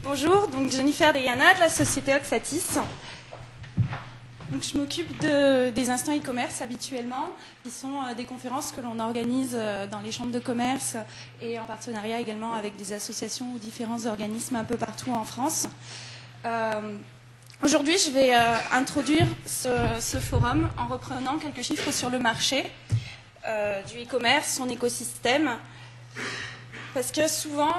Bonjour, donc Jennifer Deyana de la société Oxatis. Donc, je m'occupe des instants e-commerce habituellement, qui sont des conférences que l'on organise dans les chambres de commerce et en partenariat également avec des associations ou différents organismes un peu partout en France. Aujourd'hui, je vais introduire ce forum en reprenant quelques chiffres sur le marché du e-commerce, son écosystème, parce que souvent,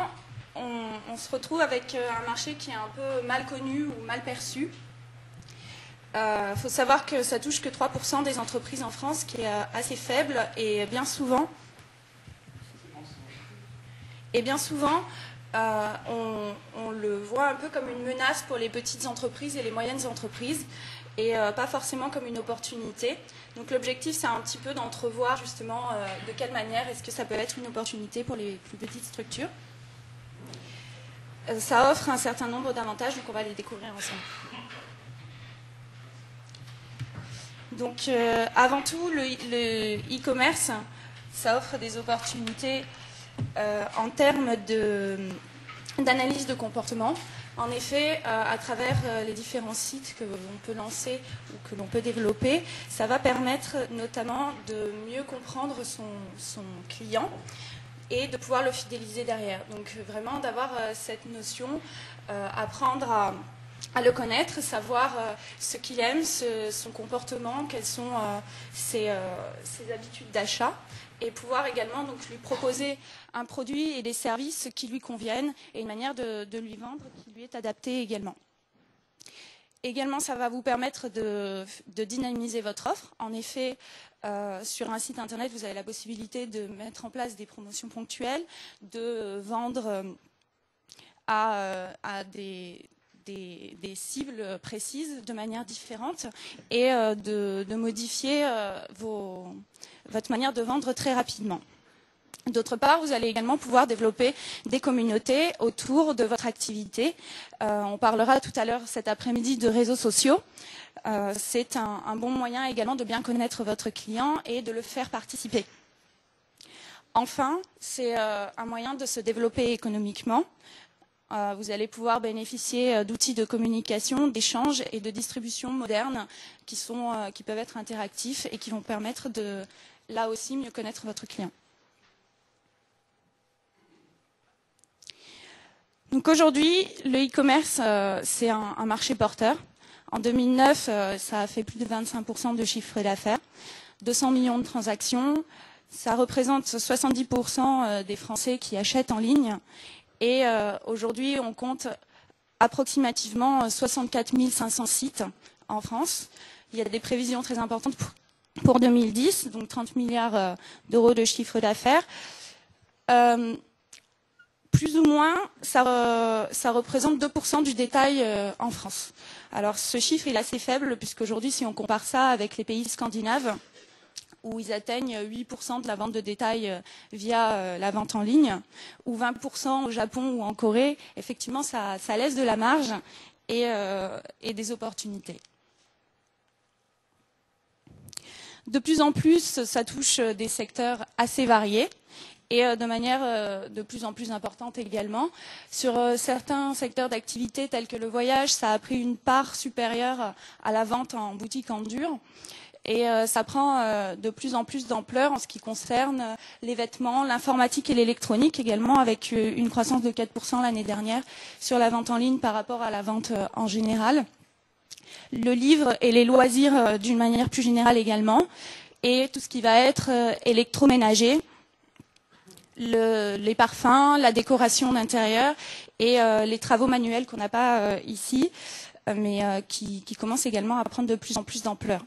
on se retrouve avec un marché qui est un peu mal connu ou mal perçu. Faut savoir que ça touche que 3% des entreprises en France, qui est assez faible, et bien souvent, on le voit un peu comme une menace pour les petites entreprises et les moyennes entreprises, et pas forcément comme une opportunité. Donc l'objectif, c'est un petit peu d'entrevoir justement de quelle manière est-ce que ça peut être une opportunité pour les plus petites structures. Ça offre un certain nombre d'avantages, donc on va les découvrir ensemble. Donc, avant tout, le e-commerce, ça offre des opportunités en termes d'analyse de comportement. En effet, à travers les différents sites que l'on peut lancer ou que l'on peut développer, ça va permettre notamment de mieux comprendre son client et de pouvoir le fidéliser derrière. Donc, vraiment d'avoir cette notion, apprendre à le connaître, savoir ce qu'il aime, son comportement, quelles sont ses habitudes d'achat, et pouvoir également donc, lui proposer un produit et des services qui lui conviennent et une manière de lui vendre qui lui est adaptée également. Également, ça va vous permettre de dynamiser votre offre. En effet, sur un site internet, vous avez la possibilité de mettre en place des promotions ponctuelles, de vendre à des cibles précises de manière différente et de modifier votre manière de vendre très rapidement. D'autre part, vous allez également pouvoir développer des communautés autour de votre activité. On parlera tout à l'heure cet après-midi de réseaux sociaux. C'est un bon moyen également de bien connaître votre client et de le faire participer. Enfin, c'est un moyen de se développer économiquement. Vous allez pouvoir bénéficier d'outils de communication, d'échange et de distribution modernes qui peuvent être interactifs et qui vont permettre de, là aussi, mieux connaître votre client. Donc aujourd'hui, le e-commerce, c'est un marché porteur. En 2009, ça a fait plus de 25% de chiffre d'affaires, 200 millions de transactions. Ça représente 70% des Français qui achètent en ligne. Et aujourd'hui, on compte approximativement 64 500 sites en France. Il y a des prévisions très importantes pour 2010, donc 30 milliards d'euros de chiffre d'affaires. Plus ou moins, ça représente 2% du détail en France. Alors ce chiffre est assez faible, puisqu'aujourd'hui, si on compare ça avec les pays scandinaves, où ils atteignent 8% de la vente de détail via la vente en ligne, ou 20% au Japon ou en Corée, effectivement, ça laisse de la marge et des opportunités. De plus en plus, ça touche des secteurs assez variés et de manière de plus en plus importante également. Sur certains secteurs d'activité tels que le voyage, ça a pris une part supérieure à la vente en boutique en dur. Et ça prend de plus en plus d'ampleur en ce qui concerne les vêtements, l'informatique et l'électronique également, avec une croissance de 4% l'année dernière sur la vente en ligne par rapport à la vente en général. Le livre et les loisirs d'une manière plus générale également. Et tout ce qui va être électroménager, les parfums, la décoration d'intérieur et les travaux manuels qu'on n'a pas ici, mais qui commencent également à prendre de plus en plus d'ampleur.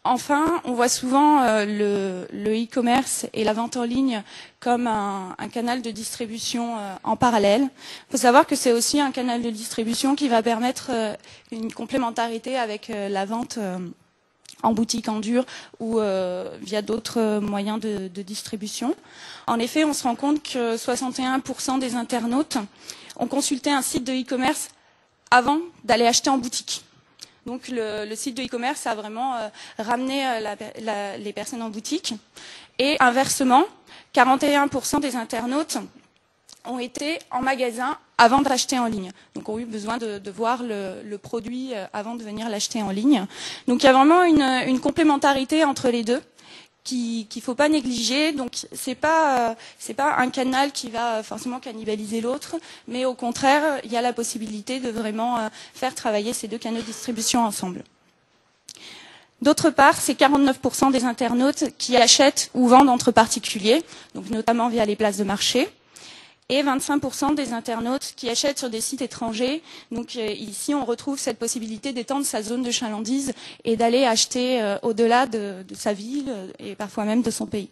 Enfin, on voit souvent le e-commerce et la vente en ligne comme un canal de distribution en parallèle. Il faut savoir que c'est aussi un canal de distribution qui va permettre une complémentarité avec la vente en boutique en dur ou via d'autres moyens de distribution. En effet, on se rend compte que 61% des internautes ont consulté un site de e-commerce avant d'aller acheter en boutique. Donc le site de e-commerce a vraiment ramené les personnes en boutique. Et inversement, 41% des internautes ont été en magasin avant de l'acheter en ligne. Donc ont eu besoin de voir le produit avant de venir l'acheter en ligne. Donc il y a vraiment une complémentarité entre les deux qu'il ne faut pas négliger. Donc c'est pas un canal qui va forcément cannibaliser l'autre, mais au contraire, il y a la possibilité de vraiment faire travailler ces deux canaux de distribution ensemble. D'autre part, c'est 49% des internautes qui achètent ou vendent entre particuliers, donc notamment via les places de marché, et 25% des internautes qui achètent sur des sites étrangers. Donc ici, on retrouve cette possibilité d'étendre sa zone de chalandise et d'aller acheter au-delà de sa ville et parfois même de son pays.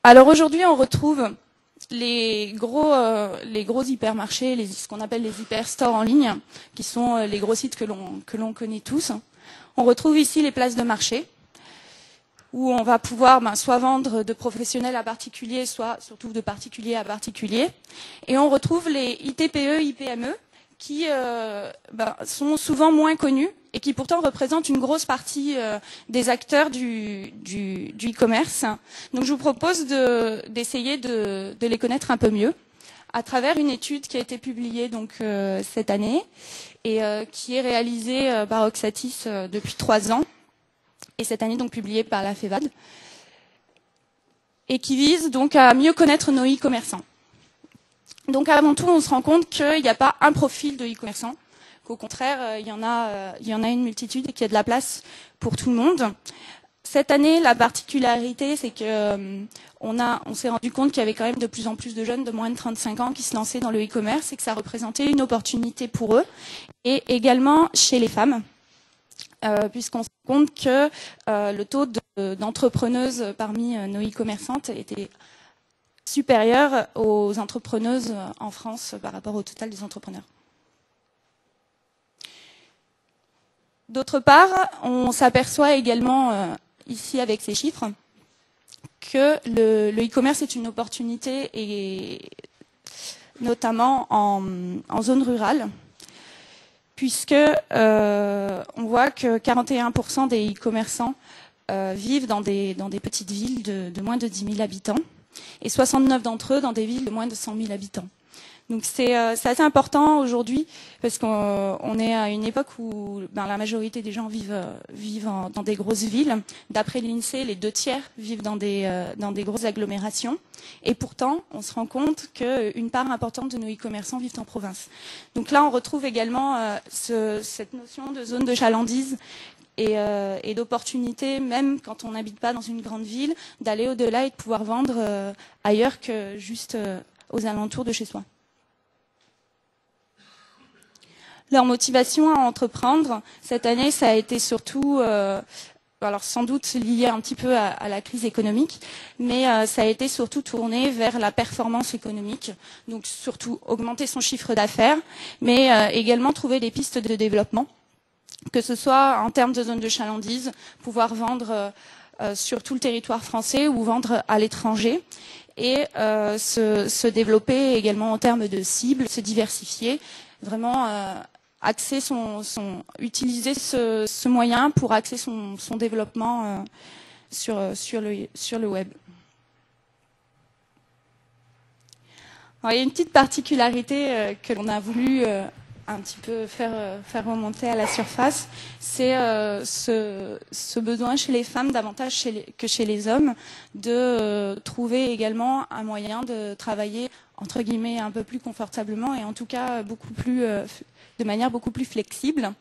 Alors aujourd'hui, on retrouve les gros hypermarchés, ce qu'on appelle les hyperstores en ligne, qui sont les gros sites que l'on connaît tous. On retrouve ici les places de marché, où on va pouvoir soit vendre de professionnels à particuliers, soit surtout de particuliers à particuliers. Et on retrouve les ITPE, IPME, qui sont souvent moins connus et qui pourtant représentent une grosse partie des acteurs du e-commerce. Donc je vous propose d'essayer de les connaître un peu mieux à travers une étude qui a été publiée donc, cette année et qui est réalisée par Oxatis depuis 3 ans. Et cette année donc publiée par la FEVAD, et qui vise donc à mieux connaître nos e-commerçants. Donc avant tout, on se rend compte qu'il n'y a pas un profil de e-commerçant, qu'au contraire, il y en a une multitude et qu'il y a de la place pour tout le monde. Cette année, la particularité, c'est que on s'est rendu compte qu'il y avait quand même de plus en plus de jeunes de moins de 35 ans qui se lançaient dans le e-commerce et que ça représentait une opportunité pour eux, et également chez les femmes. Puisqu'on se rend compte que le taux d'entrepreneuses parmi nos e-commerçantes était supérieur aux entrepreneuses en France par rapport au total des entrepreneurs. D'autre part, on s'aperçoit également ici avec ces chiffres que le e-commerce est une opportunité, et notamment en zone rurale, puisque on voit que 41% des e-commerçants vivent dans des petites villes de moins de 10 000 habitants et 69 d'entre eux dans des villes de moins de 100 000 habitants. Donc c'est assez important aujourd'hui parce qu'on est à une époque où la majorité des gens vivent dans des grosses villes. D'après l'INSEE, les 2/3 vivent dans des grosses agglomérations. Et pourtant, on se rend compte qu'une part importante de nos e-commerçants vivent en province. Donc là, on retrouve également cette notion de zone de chalandise et d'opportunité, même quand on n'habite pas dans une grande ville, d'aller au-delà et de pouvoir vendre ailleurs que juste aux alentours de chez soi. Leur motivation à entreprendre, cette année, ça a été surtout, alors sans doute lié un petit peu à la crise économique, mais ça a été surtout tourné vers la performance économique, donc surtout augmenter son chiffre d'affaires, mais également trouver des pistes de développement, que ce soit en termes de zone de chalandise, pouvoir vendre sur tout le territoire français ou vendre à l'étranger, et se développer également en termes de cibles, se diversifier, vraiment utiliser ce moyen pour axer son développement sur le web. Alors, il y a une petite particularité que l'on a voulu un petit peu faire remonter à la surface, c'est ce besoin chez les femmes davantage que chez les hommes de trouver également un moyen de travailler entre guillemets un peu plus confortablement et en tout cas de manière beaucoup plus flexible.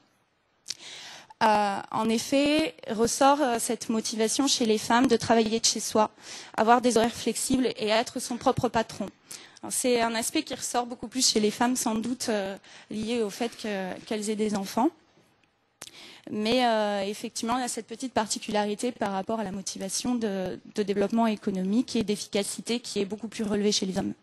En effet, ressort cette motivation chez les femmes de travailler de chez soi, avoir des horaires flexibles et être son propre patron. C'est un aspect qui ressort beaucoup plus chez les femmes, sans doute lié au fait qu'elles aient des enfants. Mais effectivement, il y a cette petite particularité par rapport à la motivation de développement économique et d'efficacité qui est beaucoup plus relevée chez les hommes.